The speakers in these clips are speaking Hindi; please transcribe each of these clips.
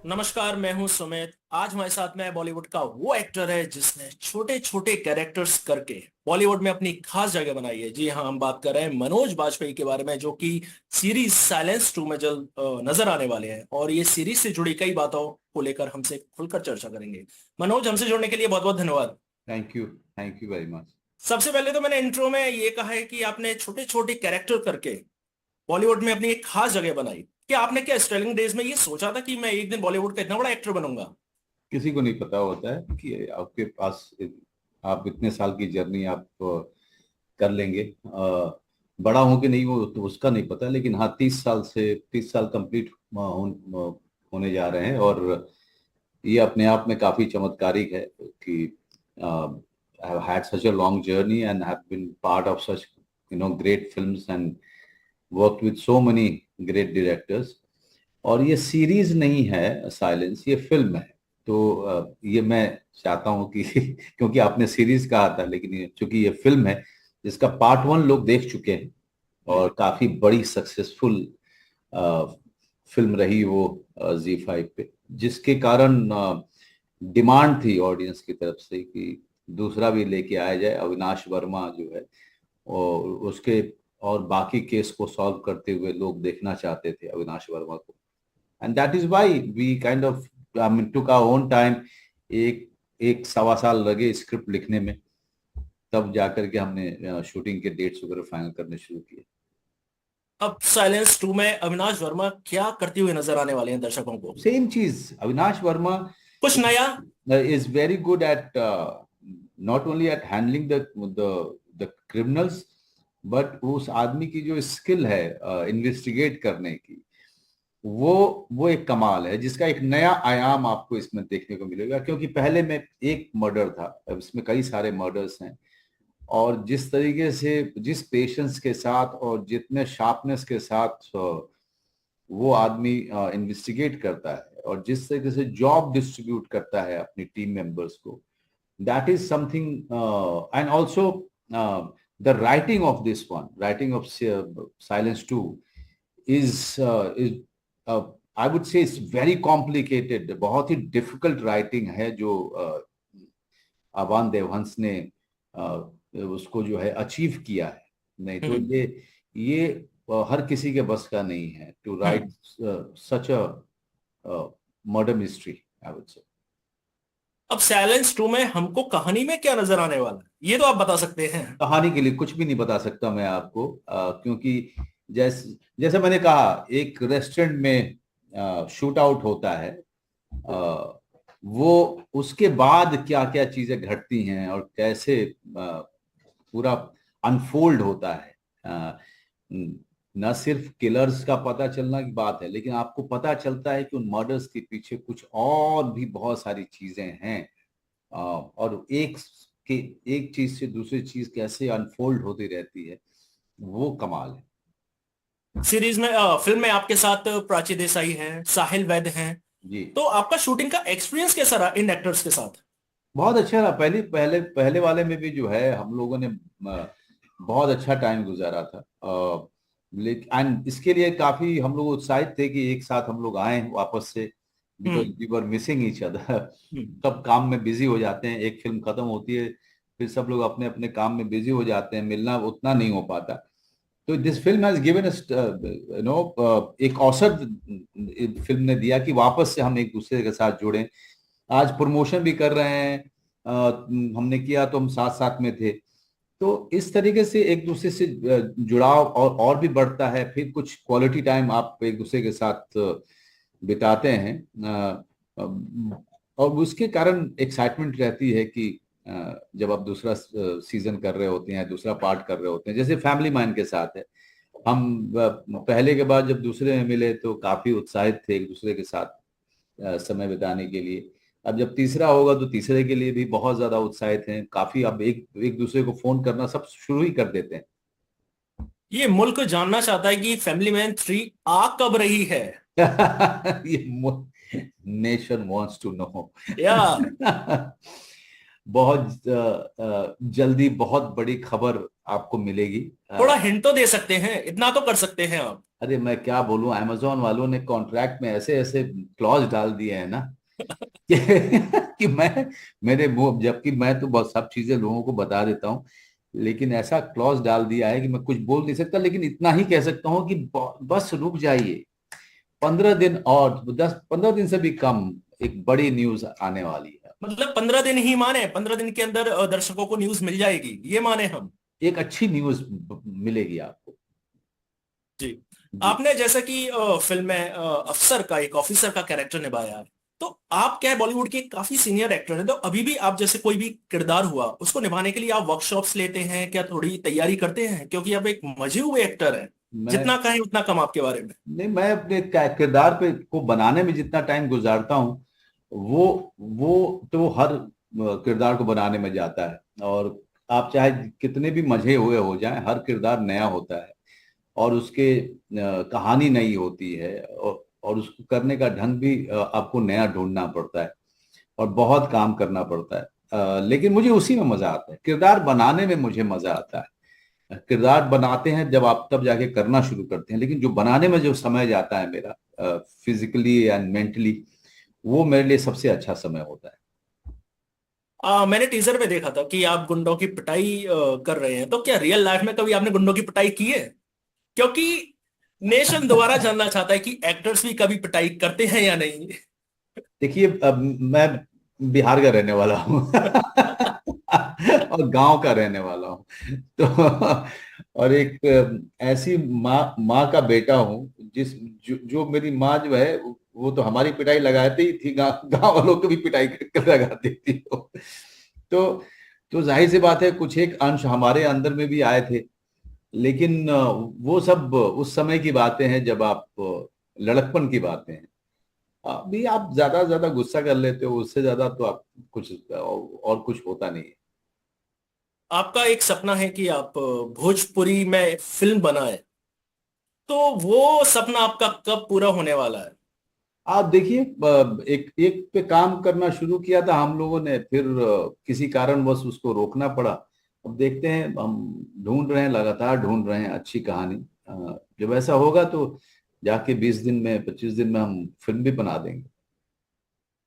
नमस्कार, मैं हूं सुमित। आज हमारे साथ में बॉलीवुड का वो एक्टर है जिसने छोटे छोटे कैरेक्टर्स करके बॉलीवुड में अपनी खास जगह बनाई है। जी हाँ, हम बात कर रहे हैं मनोज बाजपेयी के बारे में, जो कि सीरीज साइलेंस 2 में जल्द नजर आने वाले हैं और ये सीरीज से जुड़ी कई बातों को लेकर हमसे खुलकर चर्चा करेंगे। मनोज, हमसे जुड़ने के लिए बहुत बहुत धन्यवाद। Thank you very much. सबसे पहले तो मैंने इंट्रो में ये कहा है कि आपने छोटे छोटे कैरेक्टर करके बॉलीवुड में अपनी एक खास जगह बनाई। क्या आपने क्या स्टार्टिंग डेज में ये सोचा था कि मैं एक दिन बॉलीवुड का इतना बड़ा एक्टर बनूंगा? किसी को नहीं पता होता है कि आपके पास आप इतने साल की जर्नी आप कर लेंगे। बड़ा हूं कि नहीं वो तो उसका नहीं पता, लेकिन हाँ 30 साल कंप्लीट होने जा रहे हैं। और ये अपने आप में काफी चमत्कारिक है कि I have had such a long journey and have been part of such great films and worked with so many great directors. और ये सीरीज नहीं है साइलेंस, ये फिल्म है। तो ये मैं चाहता हूँ कि क्योंकि आपने सीरीज कहा था, लेकिन चूंकि ये फिल्म है जिसका पार्ट 1 लोग देख चुके हैं और काफी बड़ी सक्सेसफुल फिल्म रही वो Z5 पे, जिसके कारण डिमांड थी ऑडियंस की तरफ से कि दूसरा भी लेके आया जाए। अविनाश वर्मा जो है और उसके और बाकी केस को सॉल्व करते हुए लोग देखना चाहते थे अविनाश वर्मा को। And that is why we kind of I mean took our own time. एक एक सवा साल लगे स्क्रिप्ट लिखने में, तब जाकर के हमने शूटिंग के डेट्स वगैरह फाइनल करने शुरू किए। अब साइलेंस 2 में अविनाश वर्मा क्या करते हुए नजर आने वाले हैं दर्शकों को? सेम चीज, अविनाश वर्मा कुछ नया? is very good at not only at handling the criminals, but उस आदमी की जो स्किल है इन्वेस्टिगेट करने की, वो एक कमाल है, जिसका एक नया आयाम आपको इसमें देखने को मिलेगा। क्योंकि पहले में एक मर्डर था, अब इसमें कई सारे मर्डर्स हैं। और जिस तरीके से, जिस पेशेंस के साथ और जितने शार्पनेस के साथ वो आदमी इन्वेस्टिगेट करता है और जिस तरीके से जॉब डिस्ट्रीब्यूट करता है अपनी टीम मेंबर्स को, that is something. And also the writing of this one, writing of silence 2 is I would से इट्स वेरी कॉम्प्लिकेटेड। बहुत ही डिफिकल्ट राइटिंग है जो अवान देवहंस ने उसको जो है अचीव किया है। नहीं तो हम्म। ये हर किसी के बस का नहीं है to write hmm. Such a murder mystery, I would say. अब साइलेंस 2 में हमको कहानी में क्या नजर आने वाला है, ये तो आप बता सकते हैं? कहानी के लिए कुछ भी नहीं बता सकता मैं आपको, क्योंकि जैसे जैसे मैंने कहा, एक रेस्टोरेंट में शूट आउट होता है। वो उसके बाद क्या क्या चीजें घटती हैं और कैसे पूरा अनफोल्ड होता है। न सिर्फ किलर्स का पता चलना की बात है, लेकिन आपको पता चलता है कि उन मर्डर्स के पीछे कुछ और भी बहुत सारी चीजें हैं। और के एक चीज से दूसरी चीज कैसे अनफोल्ड होती रहती है, वो कमाल है। सीरीज में फिल्म में आपके साथ प्राची देसाई हैं, साहिल वैद्य हैं। जी, तो आपका शूटिंग का एक्सपीरियंस कैसा रहा इन एक्टर्स के साथ? बहुत अच्छा रहा। पहले वाले में भी जो है हम लोगों ने बहुत अच्छा टाइम गुजारा था। लेकिन एंड इसके लिए काफी हम लोग उत्साहित थे कि एक साथ हम लोग आए वापस से, because hmm. We were missing each other. Hmm. सब काम में बिजी हो जाते हैं, एक फिल्म खत्म होती है फिर सब लोग अपने अपने काम में बिजी हो जाते हैं, मिलना उतना नहीं हो पाता। तो this film has given us एक अवसर फिल्म ने दिया कि वापस से हम एक दूसरे के साथ जुड़ें। आज प्रमोशन भी कर रहे हैं, हमने किया तो हम साथ साथ में थे। तो इस तरीके से एक दूसरे से जुड़ाव और भी बढ़ता है। फिर कुछ क्वालिटी टाइम आप एक दूसरे के साथ बिताते हैं, और उसके कारण एक्साइटमेंट रहती है कि जब आप दूसरा सीजन कर रहे होते हैं, दूसरा पार्ट कर रहे होते हैं। जैसे फैमिली मैन के साथ है, हम पहले के बाद जब दूसरे में मिले तो काफी उत्साहित थे एक दूसरे के साथ समय बिताने के लिए। अब जब तीसरा होगा तो तीसरे के लिए भी बहुत ज्यादा उत्साहित हैं काफी। अब एक एक दूसरे को फोन करना सब शुरू ही कर देते हैं। ये मुल्क जानना चाहता है कि फैमिली मैन 3 आ कब रही है? ये नेशन वांट्स टू नो। या बहुत जल्दी बहुत बड़ी खबर आपको मिलेगी। थोड़ा हिंट तो दे सकते हैं, इतना तो कर सकते हैं आप। अरे मैं क्या बोलूं, अमेजोन वालों ने कॉन्ट्रैक्ट में ऐसे ऐसे क्लॉज डाल दिए हैं ना कि, कि मैं मेरे मुंह, जबकि मैं तो बहुत सब चीजें लोगों को बता देता हूँ, लेकिन ऐसा क्लॉज डाल दिया है कि मैं कुछ बोल नहीं सकता, लेकिन इतना ही कह सकता हूँ कि बस रुक जाइए, 15 दिन और 10-15 दिन से भी कम, एक बड़ी न्यूज आने वाली है। मतलब 15 दिन ही माने, 15 दिन के अंदर दर्शकों को न्यूज मिल जाएगी, ये माने हम? एक अच्छी न्यूज मिलेगी आपको। जी। जी। आपने जैसा कि फिल्म में अफसर का, एक ऑफिसर का कैरेक्टर निभाया है, तो आप क्या है, बॉलीवुड के काफी सीनियर एक्टर हैं, तो अभी भी आप जैसे कोई भी किरदार हुआ उसको निभाने के लिए आप वर्कशॉप्स लेते हैं क्या, थोड़ी तैयारी करते हैं, क्योंकि आप एक मजे हुए एक्टर हैं, मैं जितना कहें उतना कम आपके बारे में। नहीं, मैं अपने किरदार पे को बनाने में जितना टाइम गुजारता हूँ, वो वो तो हर किरदार को बनाने में जाता है। और आप चाहे कितने भी मजे हुए हो जाएं, हर किरदार नया होता है, और उसके कहानी नई होती है, और उसको करने का ढंग भी आपको नया ढूंढना पड़ता है, और बहुत काम करना पड़ता है। लेकिन मुझे उसी में मजा आता है, किरदार बनाने में मुझे मजा आता है। किरदार बनाते हैं जब आप, तब जाके करना शुरू करते हैं, लेकिन जो बनाने में जो समय जाता है मेरा, फिजिकली एंड मेंटली, वो मेरे लिए सबसे अच्छा समय होता है। मैंने टीजर में देखा था कि आप गुंडों की पिटाई कर रहे हैं, तो क्या रियल लाइफ में कभी आपने गुंडों की पिटाई की है? क्योंकि नेशन दोबारा जानना चाहता है कि एक्टर्स भी कभी पिटाई करते हैं या नहीं। देखिए, अब मैं बिहार का रहने वाला हूँ और गांव का रहने वाला हूँ, तो और एक ऐसी माँ का बेटा हूँ, जो मेरी माँ जो है, वो तो हमारी पिटाई लगाती ही थी, गांव वालों को भी पिटाई कर लगाती थी। तो तो जाहिर सी बात है, कुछ एक अंश हमारे अंदर में भी आए थे, लेकिन वो सब उस समय की बातें हैं, जब आप लड़कपन की बातें हैं। अभी आप ज्यादा गुस्सा कर लेते हो, उससे ज्यादा तो आप कुछ और कुछ होता नहीं है। आपका एक सपना है कि आप भोजपुरी में फिल्म बनाए, तो वो सपना आपका कब पूरा होने वाला है? आप देखिए, एक एक पे काम करना शुरू किया था हम लोगों ने, फिर किसी कारणवश उसको रोकना पड़ा। अब देखते हैं, हम ढूंढ रहे हैं, लगातार ढूंढ रहे हैं अच्छी कहानी। जब ऐसा होगा तो जाके 20 दिन में, 25 दिन में हम फिल्म भी बना देंगे।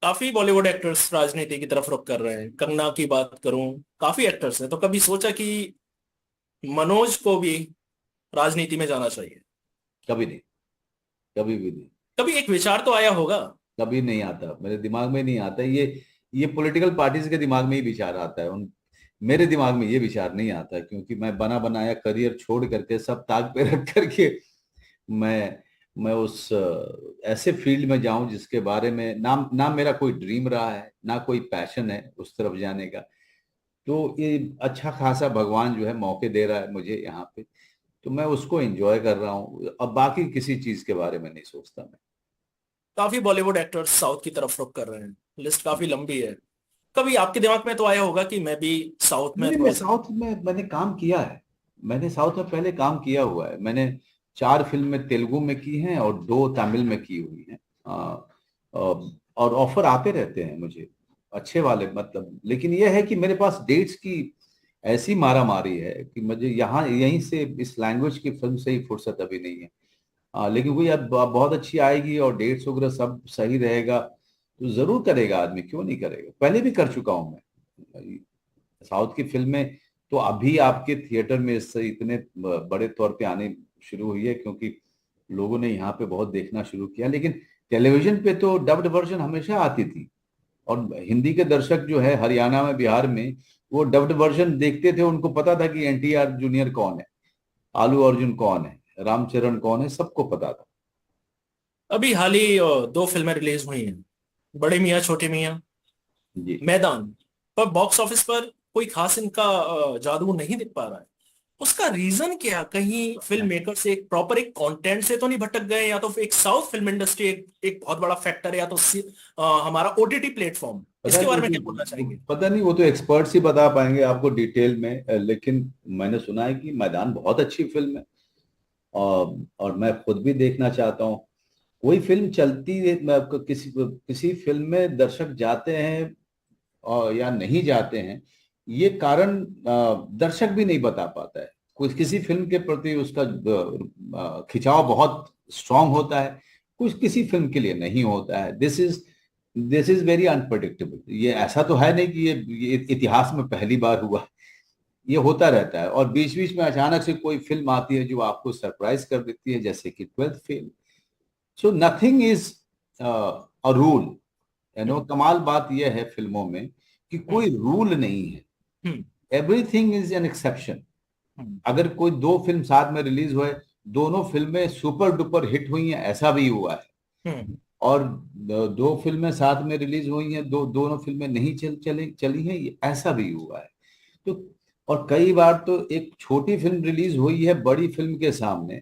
काफी बॉलीवुड एक्टर्स राजनीति की तरफ रुख कर रहे हैं, कंगना की बात करूं, काफी एक्टर्स हैं, तो कभी सोचा कि मनोज को भी राजनीति में जाना चाहिए? कभी नहीं, कभी भी नहीं। कभी एक विचार तो आया होगा। कभी नहीं आता, मेरे दिमाग में नहीं आता ये पॉलिटिकल पार्टीज के दिमाग में ही विचार आता है, उन मेरे दिमाग में ये विचार नहीं आता, क्योंकि मैं बना बनाया करियर छोड़ करके, सब ताक पे रख करके मैं उस ऐसे फील्ड में जाऊं जिसके बारे में ना मेरा कोई ड्रीम रहा है, ना कोई पैशन है उस तरफ जाने का। तो ये अच्छा खासा भगवान जो है मौके दे रहा है मुझे यहाँ पे, तो मैं उसको एंजॉय कर रहा हूँ। अब बाकी किसी चीज के बारे में नहीं सोचता मैं। काफी बॉलीवुड एक्टर्स साउथ की तरफ रुख कर रहे हैं, लिस्ट काफी लंबी है। कभी आपके दिमाग में तो आया होगा कि मैं भी साउथ में नहीं, मैं थोड़ा सा? साउथ में मैंने काम किया है। मैंने साउथ में पहले काम किया हुआ है। मैंने 4 फिल्में तेलुगु में की हैं और 2 तमिल में की हुई हैं। और ऑफर आते रहते हैं मुझे, अच्छे वाले, मतलब, लेकिन यह है कि मेरे पास डेट्स की ऐसी मारा मारी है कि मुझे यहाँ यहीं से इस लैंग्वेज की फिल्म से ही फुर्सत अभी नहीं है। लेकिन कोई अब बहुत अच्छी आएगी और डेट्स वगैरह सब सही रहेगा, तो जरूर करेगा आदमी, क्यों नहीं करेगा। पहले भी कर चुका हूं मैं। साउथ की फिल्में तो अभी आपके थिएटर में इससे इतने बड़े तौर पे आने शुरू हुई है, क्योंकि लोगों ने यहाँ पे बहुत देखना शुरू किया, लेकिन टेलीविजन पे तो डब्ड वर्जन हमेशा आती थी। और हिंदी के दर्शक जो है हरियाणा में, बिहार में, वो डब्ड वर्जन देखते थे, उनको पता था कि एनटीआर जूनियर कौन है, आलू अर्जुन कौन है, रामचरण कौन है, सबको पता था। अभी हाल ही 2 फिल्में रिलीज हुई हैं, बड़े मियाँ छोटे मियाँ, जी। मैदान, पर बॉक्स ऑफिस पर कोई खास इनका जादू नहीं दिख पा रहा है। उसका रीजन क्या? कहीं फिल्म मेकर से एक प्रॉपर एक कंटेंट से तो नहीं भटक गए, या तो एक साउथ फिल्म इंडस्ट्री एक बहुत बड़ा फैक्टर है, या तो हमारा ओटीटी प्लेटफॉर्म? इसके बारे में क्या बोलना चाहेंगे? पता नहीं, वो तो एक्सपर्ट्स ही बता पाएंगे आपको डिटेल में, लेकिन मैंने सुना है कि मैदान बहुत अच्छी फिल्म है, और मैं खुद भी देखना चाहता हूँ। कोई फिल्म चलती है, किसी किसी फिल्म में दर्शक जाते हैं और या नहीं जाते हैं, ये कारण दर्शक भी नहीं बता पाता है। कुछ किसी फिल्म के प्रति उसका खिंचाव बहुत स्ट्रांग होता है, कुछ किसी फिल्म के लिए नहीं होता है। This is very unpredictable. ये ऐसा तो है नहीं कि ये इतिहास में पहली बार हुआ, ये होता रहता है। और बीच बीच में अचानक से कोई फिल्म आती है जो आपको सरप्राइज कर देती है, जैसे कि 12th fail. So nothing is a rule, कमाल बात यह है फिल्मों में कि कोई रूल नहीं है, एवरीथिंग इज एन एक्सेप्शन। अगर कोई दो फिल्म साथ में रिलीज हुए, दोनों फिल्में सुपर डुपर हिट हुई हैं, ऐसा भी हुआ है। और दो फिल्में साथ में रिलीज हुई हैं, दोनों फिल्में नहीं चली हैं, ऐसा भी हुआ है। तो और कई बार तो एक छोटी फिल्म रिलीज हुई है बड़ी फिल्म के सामने,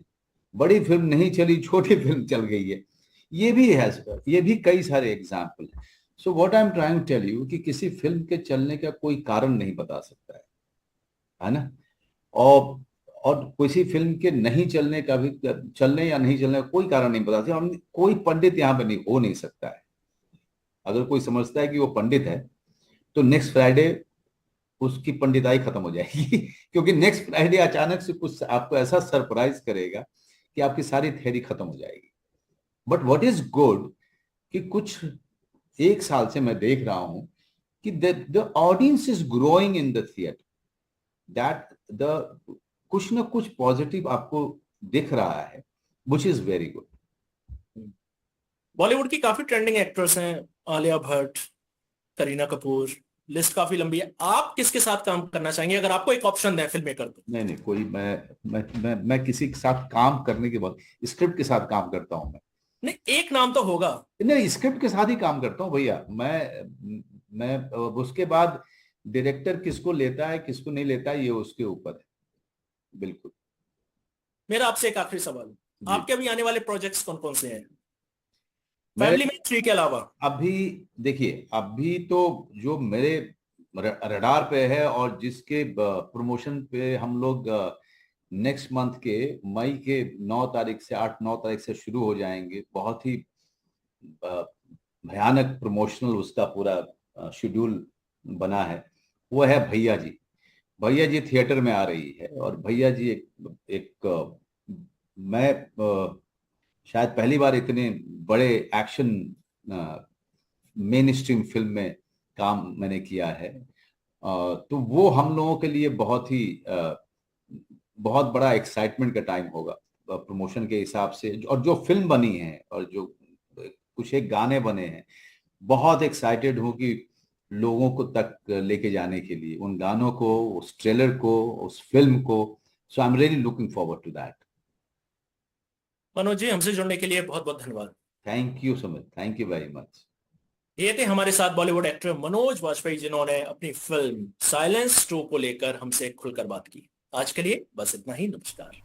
बड़ी फिल्म नहीं चली, छोटी फिल्म चल गई है। ये भी है, ये भी कई सारे एग्जाम्पल है। So what I am trying to tell you कि किसी फिल्म के चलने का कोई कारण नहीं बता सकता है ना। और किसी फिल्म के नहीं चलने का भी, चलने या नहीं चलने का कोई कारण नहीं बता सकता। कोई पंडित यहाँ पे नहीं हो नहीं सकता है। अगर कोई समझता है कि वो पंडित है तो नेक्स्ट फ्राइडे उसकी पंडिताई खत्म हो जाएगी क्योंकि नेक्स्ट फ्राइडे अचानक से कुछ आपको ऐसा सरप्राइज करेगा कि आपकी सारी थ्योरी खत्म हो जाएगी। बट व्हाट इज गुड कि कुछ एक साल से मैं देख रहा हूं कि the audience is growing in the theatre, that the कुछ ना कुछ पॉजिटिव आपको दिख रहा है, which is very good. Bollywood की काफी ट्रेंडिंग एक्ट्रेस हैं, आलिया भट्ट, करीना कपूर, लिस्ट काफी लंबी है। आप किसके साथ काम करना चाहेंगे अगर आपको एक ऑप्शन दें फिल्म मेकर तो? नहीं कोई, मैं किसी के साथ काम करने के बाद स्क्रिप्ट के साथ काम करता हूं। नहीं, एक नाम तो होगा। नहीं, स्क्रिप्ट के साथ ही काम करता हूँ भैया। मैं उसके बाद डायरेक्टर किसको लेता है किसको नहीं लेता है ये उसके ऊपर है। बिल्कुल। मेरा आपसे एक आखिरी सवाल, आपके अभी आने वाले प्रोजेक्ट्स कौन कौन से हैं मेरे फैमिली में 3 के अलावा? अभी देखिए, अभी तो जो मेरे रडार पे है और जिसके प्रमोशन पे हम लोग नेक्स्ट मंथ के मई के 9 तारीख से 8-9 तारीख से शुरू हो जाएंगे। बहुत ही भयानक प्रमोशनल उसका पूरा शेड्यूल बना है। वो है भैया जी। भैया जी थिएटर में आ रही है और भैया जी एक मैं शायद पहली बार इतने बड़े एक्शन मेन स्ट्रीम फिल्म में काम मैंने किया है। तो वो हम लोगों के लिए बहुत बड़ा एक्साइटमेंट का टाइम होगा प्रमोशन के हिसाब से। और जो फिल्म बनी है और जो कुछ एक गाने बने हैं, बहुत एक्साइटेड हूँ कि लोगों को तक लेके जाने के लिए उन गानों को, उस ट्रेलर को, उस फिल्म को। So I am really looking forward to that. Manoj ji, हमसे जुड़ने के लिए बहुत बहुत धन्यवाद। Thank you Sumit, thank you very much. ये थे हमारे साथ बॉलीवुड एक्टर मनोज वाजपेयी, जिन्होंने अपनी फिल्म साइलेंस 2 को लेकर हमसे खुलकर बात की। आज के लिए बस इतना ही। नमस्कार।